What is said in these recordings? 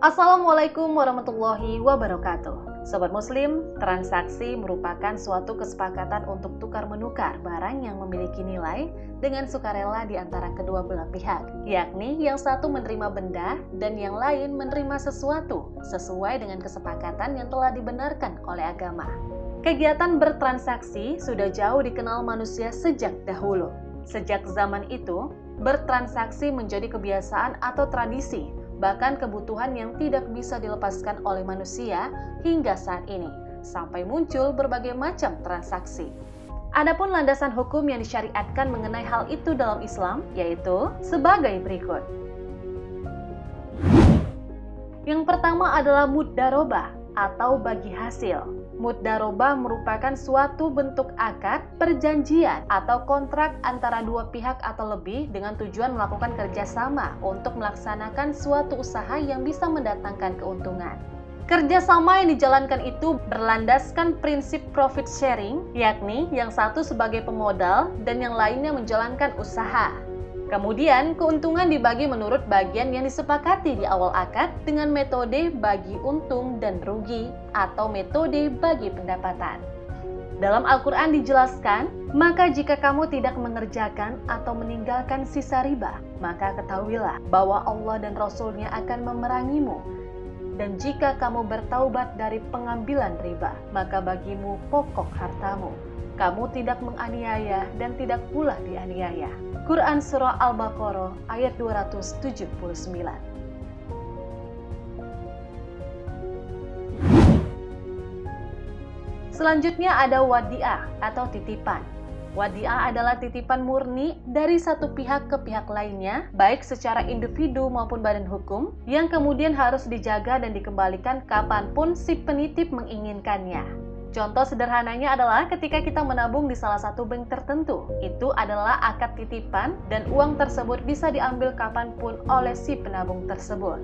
Assalamualaikum warahmatullahi wabarakatuh. Sobat Muslim, transaksi merupakan suatu kesepakatan untuk tukar-menukar barang yang memiliki nilai dengan sukarela di antara kedua belah pihak, yakni yang satu menerima benda dan yang lain menerima sesuatu sesuai dengan kesepakatan yang telah dibenarkan oleh agama. Kegiatan bertransaksi sudah jauh dikenal manusia sejak dahulu. Sejak zaman itu, bertransaksi menjadi kebiasaan atau tradisi, bahkan kebutuhan yang tidak bisa dilepaskan oleh manusia hingga saat ini, sampai muncul berbagai macam transaksi. Adapun landasan hukum yang disyariatkan mengenai hal itu dalam Islam, yaitu sebagai berikut. Yang pertama adalah mudharabah atau bagi hasil. Mudharabah merupakan suatu bentuk akad, perjanjian, atau kontrak antara dua pihak atau lebih dengan tujuan melakukan kerjasama untuk melaksanakan suatu usaha yang bisa mendatangkan keuntungan. Kerjasama yang dijalankan itu berlandaskan prinsip profit sharing, yakni yang satu sebagai pemodal dan yang lainnya menjalankan usaha. Kemudian, keuntungan dibagi menurut bagian yang disepakati di awal akad dengan metode bagi untung dan rugi atau metode bagi pendapatan. Dalam Al-Quran dijelaskan, maka jika kamu tidak mengerjakan atau meninggalkan sisa riba, maka ketahuilah bahwa Allah dan Rasul-Nya akan memerangimu. Dan jika kamu bertaubat dari pengambilan riba, maka bagimu pokok hartamu. Kamu tidak menganiaya dan tidak pula dianiaya. Quran Surah Al-Baqarah ayat 279. Selanjutnya ada wadi'ah atau titipan. Wadi'ah adalah titipan murni dari satu pihak ke pihak lainnya, baik secara individu maupun badan hukum, yang kemudian harus dijaga dan dikembalikan kapanpun si penitip menginginkannya. Contoh sederhananya adalah ketika kita menabung di salah satu bank tertentu. Itu adalah akad titipan dan uang tersebut bisa diambil kapanpun oleh si penabung tersebut.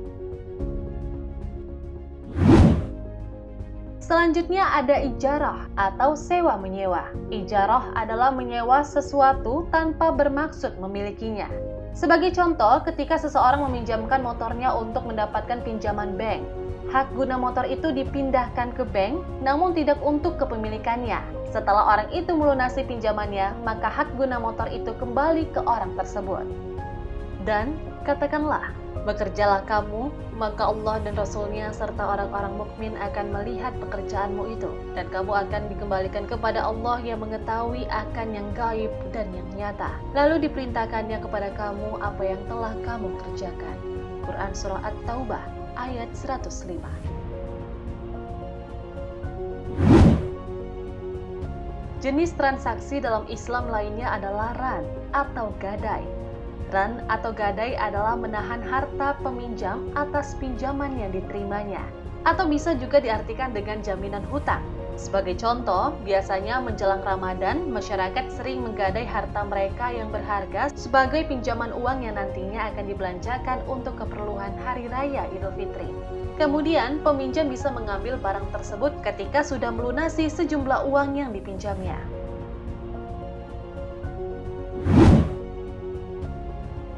Selanjutnya ada ijarah atau sewa menyewa. Ijarah adalah menyewa sesuatu tanpa bermaksud memilikinya. Sebagai contoh, ketika seseorang meminjamkan motornya untuk mendapatkan pinjaman bank, hak guna motor itu dipindahkan ke bank, namun tidak untuk kepemilikannya. Setelah orang itu melunasi pinjamannya, maka hak guna motor itu kembali ke orang tersebut. Dan katakanlah, bekerjalah kamu, maka Allah dan Rasul-Nya serta orang-orang mukmin akan melihat pekerjaanmu itu, dan kamu akan dikembalikan kepada Allah yang mengetahui akan yang gaib dan yang nyata. Lalu diperintahkannya kepada kamu apa yang telah kamu kerjakan. Quran Surah At-Taubah ayat 105. Jenis transaksi dalam Islam lainnya adalah ran atau gadai. Ran atau gadai adalah menahan harta peminjam atas pinjaman yang diterimanya, atau bisa juga diartikan dengan jaminan hutang. Sebagai contoh, biasanya menjelang Ramadan, masyarakat sering menggadai harta mereka yang berharga sebagai pinjaman uang yang nantinya akan dibelanjakan untuk keperluan Hari Raya Idul Fitri. Kemudian, peminjam bisa mengambil barang tersebut ketika sudah melunasi sejumlah uang yang dipinjamnya.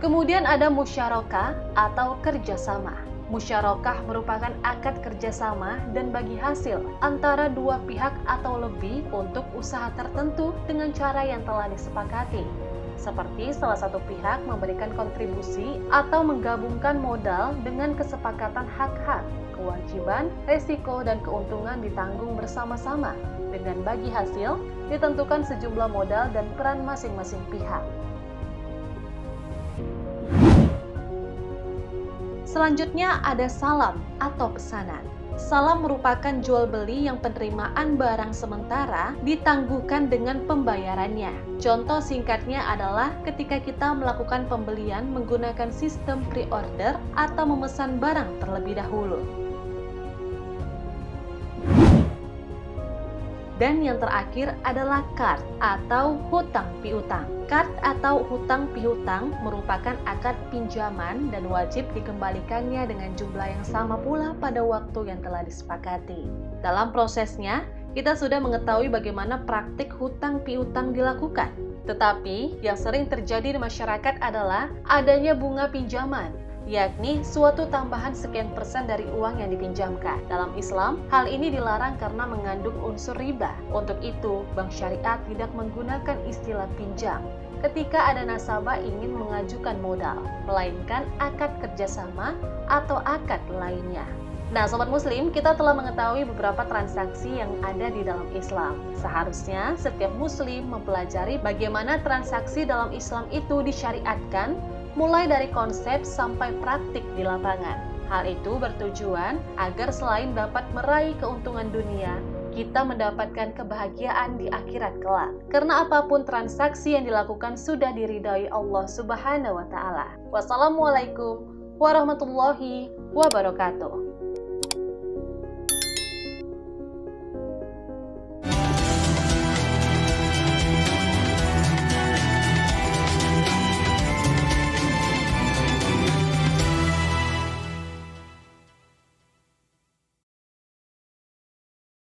Kemudian ada musyarakah atau kerjasama. Musyarakah merupakan akad kerjasama dan bagi hasil antara dua pihak atau lebih untuk usaha tertentu dengan cara yang telah disepakati. Seperti salah satu pihak memberikan kontribusi atau menggabungkan modal dengan kesepakatan hak-hak, kewajiban, resiko, dan keuntungan ditanggung bersama-sama. Dengan bagi hasil, ditentukan sejumlah modal dan peran masing-masing pihak. Selanjutnya ada salam atau pesanan. Salam merupakan jual beli yang penerimaan barang sementara ditangguhkan dengan pembayarannya. Contoh singkatnya adalah ketika kita melakukan pembelian menggunakan sistem pre-order atau memesan barang terlebih dahulu. Dan yang terakhir adalah qard atau hutang piutang. Qard atau hutang piutang merupakan akad pinjaman dan wajib dikembalikannya dengan jumlah yang sama pula pada waktu yang telah disepakati. Dalam prosesnya, kita sudah mengetahui bagaimana praktik hutang piutang dilakukan. Tetapi yang sering terjadi di masyarakat adalah adanya bunga pinjaman yakni suatu tambahan sekian persen dari uang yang dipinjamkan. Dalam Islam, hal ini dilarang karena mengandung unsur riba. Untuk itu, bank syariah tidak menggunakan istilah pinjam ketika ada nasabah ingin mengajukan modal, melainkan akad kerjasama atau akad lainnya. Nah, Sobat Muslim, kita telah mengetahui beberapa transaksi yang ada di dalam Islam. Seharusnya setiap Muslim mempelajari bagaimana transaksi dalam Islam itu disyariatkan, mulai dari konsep sampai praktik di lapangan. Hal itu bertujuan agar selain dapat meraih keuntungan dunia, kita mendapatkan kebahagiaan di akhirat kelak. Karena apapun transaksi yang dilakukan sudah diridhai Allah Subhanahu wa taala. Wassalamualaikum warahmatullahi wabarakatuh.